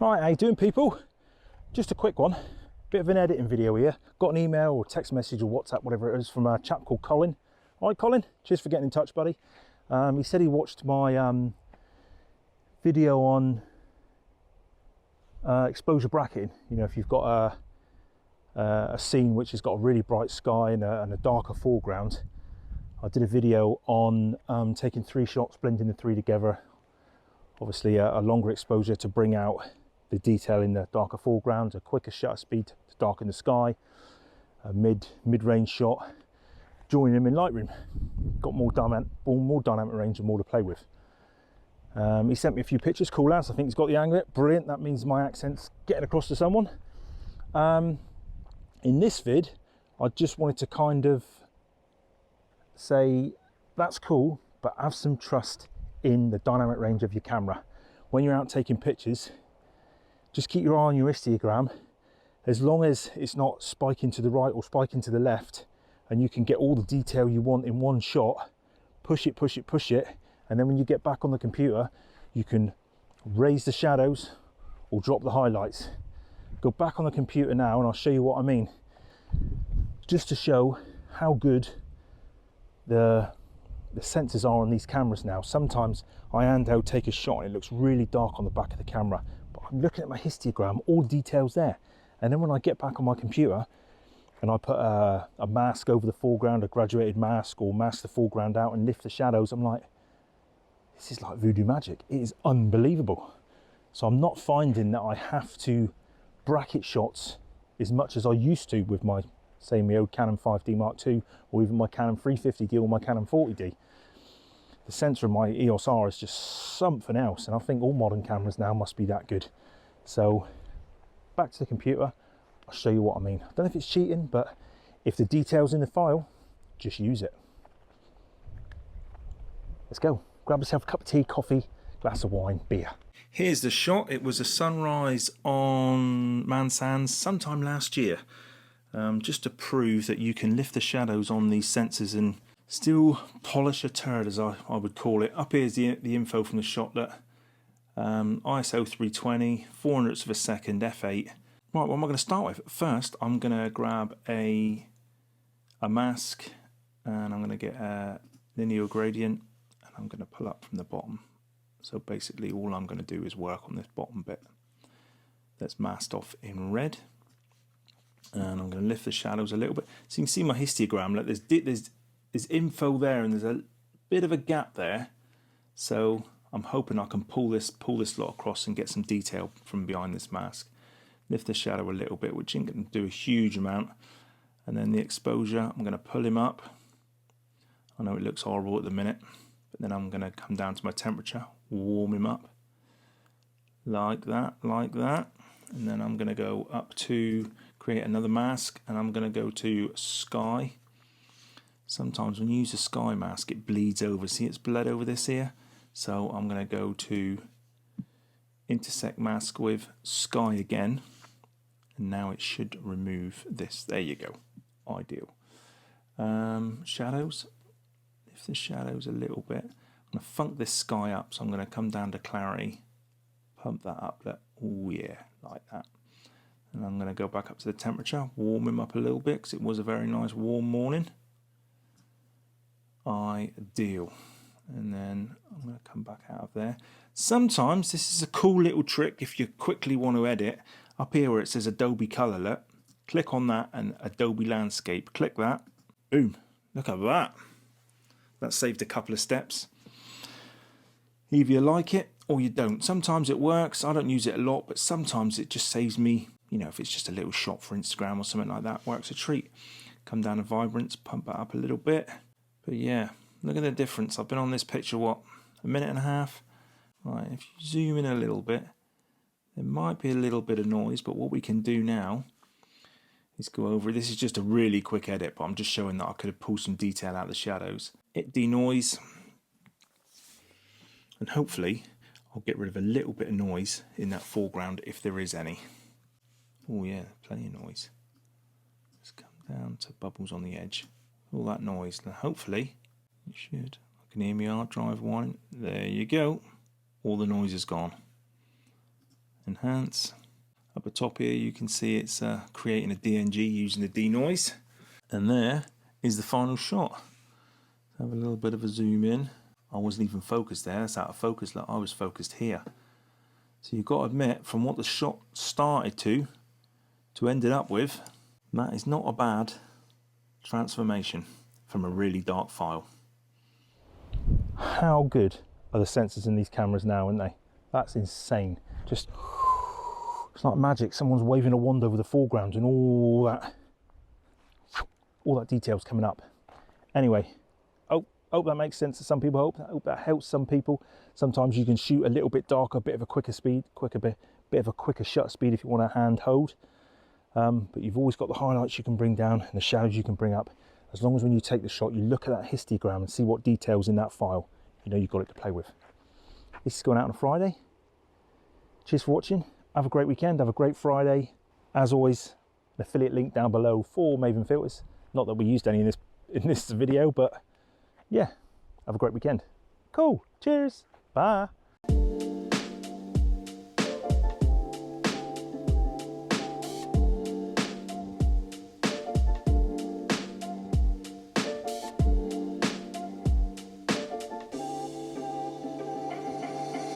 Right, how you doing, people? Just a quick one, bit of an editing video here. Got an email or text message or WhatsApp, whatever it is, from a chap called Colin. All right, Colin, cheers for getting in touch, buddy. He said he watched my video on exposure bracketing. You know, if you've got a scene which has got a really bright sky and a darker foreground. I did a video on taking 3 shots, blending the 3 together. Obviously a longer exposure to bring out the detail in the darker foreground, a quicker shutter speed to darken the sky, a mid-range shot, join them in Lightroom. Got more dynamic range and more to play with. He sent me a few pictures, cool as. I think he's got the angle of it, brilliant. That means my accent's getting across to someone. In this vid, I just wanted to kind of say, that's cool, but have some trust in the dynamic range of your camera. When you're out taking pictures, just keep your eye on your histogram. As long as it's not spiking to the right or spiking to the left, and you can get all the detail you want in one shot, push it, push it, push it, and then when you get back on the computer, you can raise the shadows or drop the highlights. Go back on the computer now and I'll show you what I mean. Just to show how good the sensors are on these cameras now. Sometimes I handheld take a shot and it looks really dark on the back of the camera, but I'm looking at my histogram, all the details there. And then when I get back on my computer and I put a mask over the foreground, a graduated mask, or mask the foreground out and lift the shadows, I'm like, this is like voodoo magic. It is unbelievable. So I'm not finding that I have to bracket shots as much as I used to with my, say, my old Canon 5D Mark II, or even my Canon 350D or my Canon 40D. The sensor of my EOS R is just something else, and I think all modern cameras now must be that good. So back to the computer, I'll show you what I mean. I don't know if it's cheating, but if the detail's in the file, just use it. Let's go. Grab yourself a cup of tea, coffee, glass of wine, beer. Here's the shot. It was a sunrise on Man Sands sometime last year. Just to prove that you can lift the shadows on these sensors and still polish a turd, as I would call it. Up here's the info from the shot. That ISO 320, 400ths of a second, f8. Right, what am I going to start with? First, I'm going to grab a mask, and I'm going to get a linear gradient, and I'm going to pull up from the bottom. So basically all I'm going to do is work on this bottom bit that's masked off in red. And I'm going to lift the shadows a little bit. So you can see my histogram. Look, there's info there and there's a bit of a gap there. So I'm hoping I can pull this lot across and get some detail from behind this mask. Lift the shadow a little bit, which ain't going to do a huge amount. And then the exposure, I'm going to pull him up. I know it looks horrible at the minute, but then I'm going to come down to my temperature, warm him up like that, and then I'm going to go up to create another mask, and I'm going to go to sky. Sometimes when you use a sky mask, it bleeds over. See, it's bled over this here. So I'm going to go to intersect mask with sky again, and now it should remove this. There you go, ideal. Shadows, lift the shadows a little bit. I'm going to funk this sky up, so I'm going to come down to clarity, pump that up, oh yeah, like that. And I'm going to go back up to the temperature, warm him up a little bit, because it was a very nice warm morning. Ideal. And then I'm going to come back out of there. Sometimes this is a cool little trick if you quickly want to edit. Up here where it says Adobe Color, look, click on that and Adobe Landscape. Click that, boom, look at that. That saved a couple of steps. Either you like it or you don't. Sometimes it works. I don't use it a lot, but sometimes it just saves me, you know, if it's just a little shot for Instagram or something like that, works a treat. Come down to vibrance, pump that up a little bit. But yeah, look at the difference. I've been on this picture, what, a minute and a half? Right, if you zoom in a little bit, there might be a little bit of noise, but what we can do now is go over. This is just a really quick edit, but I'm just showing that I could have pulled some detail out of the shadows. Hit denoise. And hopefully I'll get rid of a little bit of noise in that foreground if there is any. Oh yeah, plenty of noise. Let's come down to bubbles on the edge. All that noise. Now hopefully you should. I can hear my hard drive whine. There you go. All the noise is gone. enhance. Up the top here you can see it's creating a DNG using the denoise. And there is the final shot. Have a little bit of a zoom in. I wasn't even focused there, that's out of focus. Look, I was focused here. So you've got to admit, from what the shot started to ended up with, that is not a bad transformation from a really dark file. How good are the sensors in these cameras now, aren't they? That's insane. Just, it's like magic. Someone's waving a wand over the foreground and all that detail's coming up. Anyway, hope that makes sense to some people. Hope that helps some people. Sometimes you can shoot a little bit darker, a bit of a quicker speed, bit of a quicker shutter speed if you want to hand hold. But you've always got the highlights you can bring down and the shadows you can bring up. As long as when you take the shot, you look at that histogram and see what details in that file, you know you've got it to play with. This is going out on a Friday. Cheers for watching. Have a great weekend. Have a great Friday. As always, an affiliate link down below for Maven filters. Not that we used any in this video, but yeah, have a great weekend. Cool. Cheers. Bye.